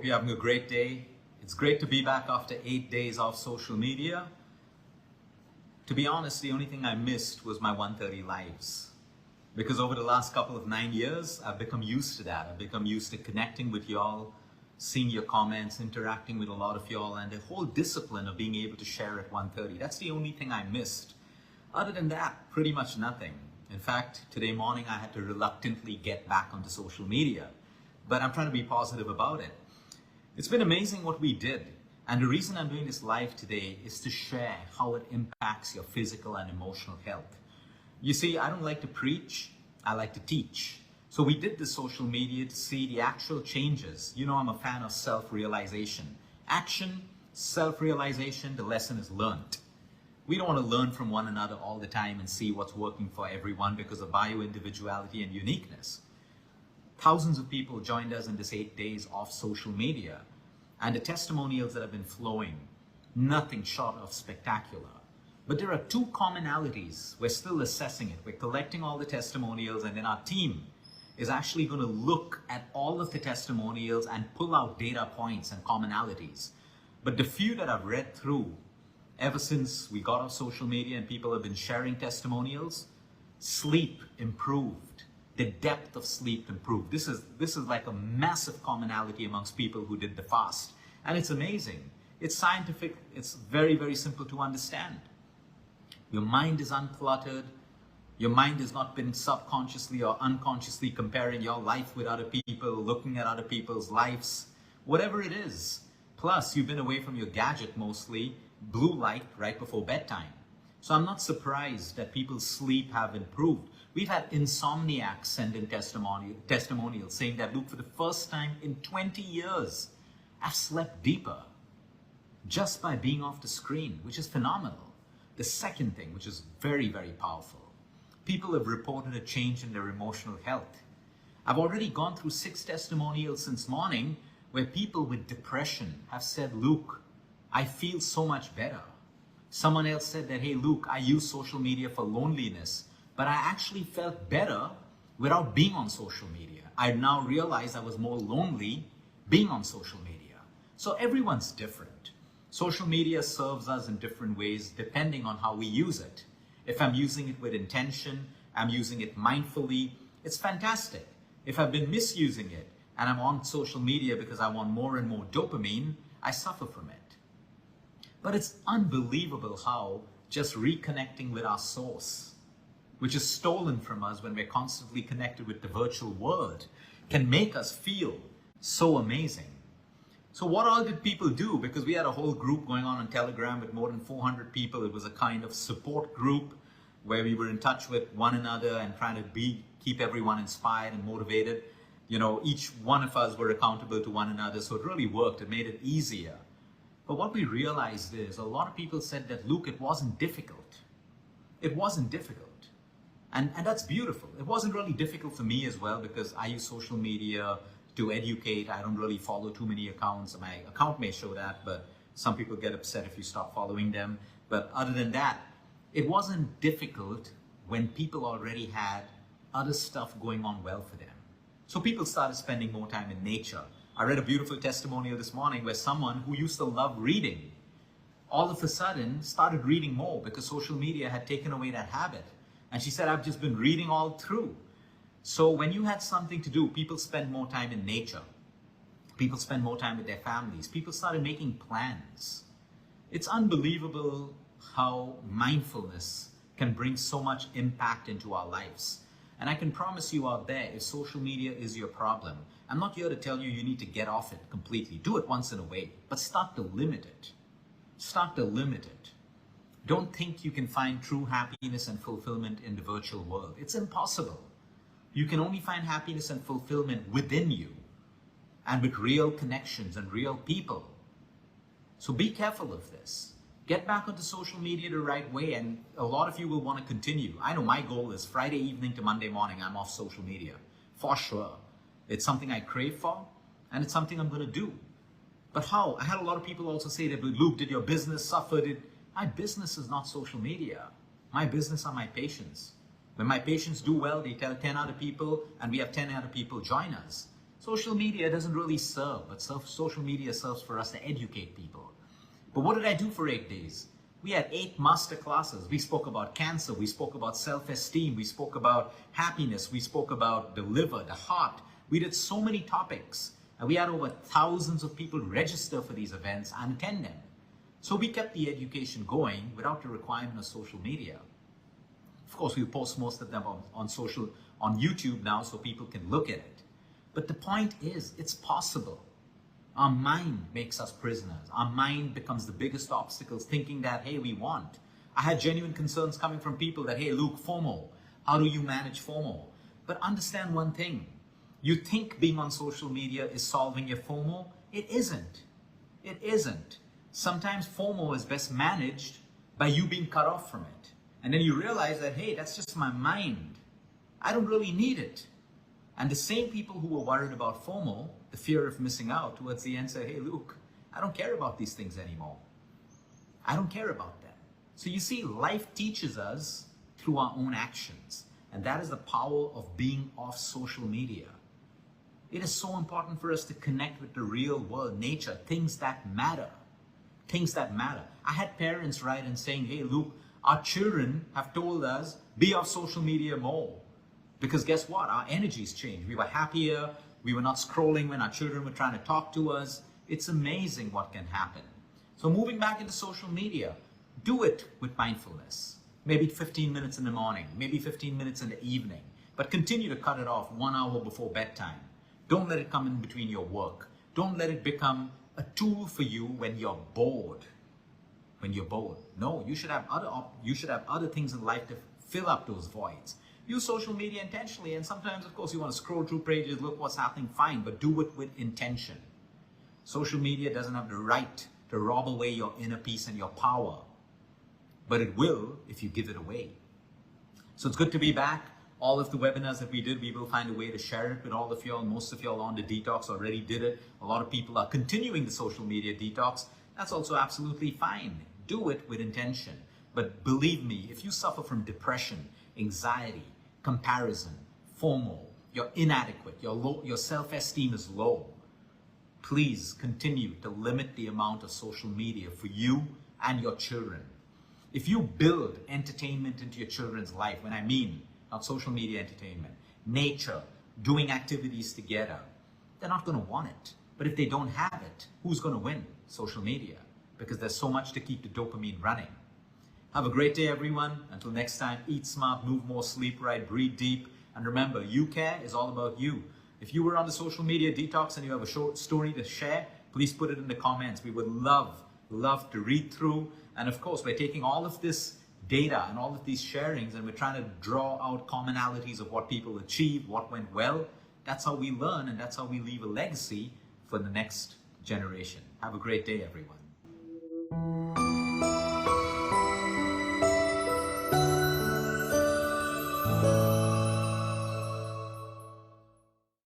Hope you're having a great day. It's great to be back after 8 days off social media. To be honest, the only thing I missed was my 1:30 lives. Because over the last couple of 9 years, I've become used to that. I've become used to connecting with y'all, seeing your comments, interacting with a lot of y'all, and the whole discipline of being able to share at 1:30. That's the only thing I missed. Other than that, pretty much nothing. In fact, today morning I had to reluctantly get back onto social media, but I'm trying to be positive about it. It's been amazing what we did. And the reason I'm doing this live today is to share how it impacts your physical and emotional health. You see, I don't like to preach, I like to teach. So we did the social media to see the actual changes. You know, I'm a fan of self-realization. Action, self-realization, the lesson is learned. We don't want to learn from one another all the time and see what's working for everyone because of bio-individuality and uniqueness. Thousands of people joined us in this 8 days off social media, and the testimonials that have been flowing, nothing short of spectacular. But there are two commonalities. We're still assessing it. We're collecting all the testimonials, and then our team is actually going to look at all of the testimonials and pull out data points and commonalities. But the few that I've read through, ever since we got off social media and people have been sharing testimonials, sleep improved. The depth of sleep improved. This is like a massive commonality amongst people who did the fast. And it's amazing. It's scientific. It's very, very simple to understand. Your mind is uncluttered. Your mind has not been subconsciously or unconsciously comparing your life with other people, looking at other people's lives, whatever it is. Plus, you've been away from your gadget mostly, blue light right before bedtime. So I'm not surprised that people's sleep have improved. We've had insomniacs send in testimonials saying that, Luke, for the first time in 20 years, I've slept deeper just by being off the screen, which is phenomenal. The second thing, which is very, very powerful, people have reported a change in their emotional health. I've already gone through 6 testimonials since morning where people with depression have said, Luke, I feel so much better. Someone else said that, hey, Luke, I use social media for loneliness, but I actually felt better without being on social media. I now realized I was more lonely being on social media. So everyone's different. Social media serves us in different ways depending on how we use it. If I'm using it with intention, I'm using it mindfully, it's fantastic. If I've been misusing it and I'm on social media because I want more and more dopamine, I suffer from it. But it's unbelievable how just reconnecting with our source, which is stolen from us when we're constantly connected with the virtual world, can make us feel so amazing. So what all did people do? Because we had a whole group going on Telegram with more than 400 people. It was a kind of support group where we were in touch with one another and trying to keep everyone inspired and motivated. You know, each one of us were accountable to one another, so it really worked. It made it easier. But what we realized is a lot of people said that, Luke, it wasn't difficult. It wasn't difficult. And that's beautiful. It wasn't really difficult for me as well because I use social media to educate. I don't really follow too many accounts. My account may show that, but some people get upset if you stop following them. But other than that, it wasn't difficult when people already had other stuff going on well for them. So people started spending more time in nature. I read a beautiful testimonial this morning where someone who used to love reading all of a sudden started reading more because social media had taken away that habit. And she said, I've just been reading all through. So when you had something to do, people spend more time in nature. People spend more time with their families. People started making plans. It's unbelievable how mindfulness can bring so much impact into our lives. And I can promise you out there, if social media is your problem, I'm not here to tell you you need to get off it completely. Do it once in a way, but start to limit it. Start to limit it. Don't think you can find true happiness and fulfillment in the virtual world. It's impossible. You can only find happiness and fulfillment within you and with real connections and real people. So be careful of this. Get back onto social media the right way, and a lot of you will want to continue. I know my goal is Friday evening to Monday morning, I'm off social media. For sure. It's something I crave for, and it's something I'm going to do. But how? I had a lot of people also say that, Luke, did your business suffer? My business is not social media. My business are my patients. When my patients do well, they tell 10 other people, and we have 10 other people join us. Social media doesn't really serve, but social media serves for us to educate people. But what did I do for 8 days? We had 8 master classes. We spoke about cancer. We spoke about self-esteem. We spoke about happiness. We spoke about the liver, the heart. We did so many topics. And we had over thousands of people register for these events and attend them. So we kept the education going without the requirement of social media. Of course, we post most of them on YouTube now so people can look at it. But the point is, it's possible. Our mind makes us prisoners. Our mind becomes the biggest obstacles, thinking that, hey, we want. I had genuine concerns coming from people that, hey, Luke, FOMO. How do you manage FOMO? But understand one thing. You think being on social media is solving your FOMO? It isn't. It isn't. Sometimes FOMO is best managed by you being cut off from it. And then you realize that, hey, that's just my mind. I don't really need it. And the same people who were worried about FOMO, the fear of missing out, towards the end say, hey, Luke, I don't care about these things anymore. I don't care about them. So you see, life teaches us through our own actions. And that is the power of being off social media. It is so important for us to connect with the real world, nature, things that matter. Things that matter. I had parents write and saying, hey, Luke, our children have told us, be off social media more. Because guess what? Our energies changed. We were happier. We were not scrolling when our children were trying to talk to us. It's amazing what can happen. So moving back into social media, do it with mindfulness. Maybe 15 minutes in the morning, maybe 15 minutes in the evening, but continue to cut it off 1 hour before bedtime. Don't let it come in between your work. Don't let it become a tool for you when you're bored. When you're bored. No, you should have other things in life to fill up those voids. Use social media intentionally, and sometimes, of course, you want to scroll through pages, look what's happening, fine, but do it with intention. Social media doesn't have the right to rob away your inner peace and your power, but it will if you give it away. So it's good to be back. All of the webinars that we did, we will find a way to share it with all of y'all. Most of y'all on the detox already did it. A lot of people are continuing the social media detox. That's also absolutely fine. Do it with intention. But believe me, if you suffer from depression, anxiety, comparison, FOMO, you're inadequate, your self-esteem is low, please continue to limit the amount of social media for you and your children. If you build entertainment into your children's life, when I mean not social media entertainment, nature, doing activities together, they're not going to want it. But if they don't have it, who's going to win? Social media. Because there's so much to keep the dopamine running. Have a great day, everyone. Until next time, eat smart, move more, sleep right, breathe deep. And remember, you care is all about you. If you were on the social media detox and you have a short story to share, please put it in the comments. We would love to read through. And of course, we're taking all of this data and all of these sharings and we're trying to draw out commonalities of what people achieved, what went well. That's how we learn and that's how we leave a legacy for the next generation. Have a great day, everyone.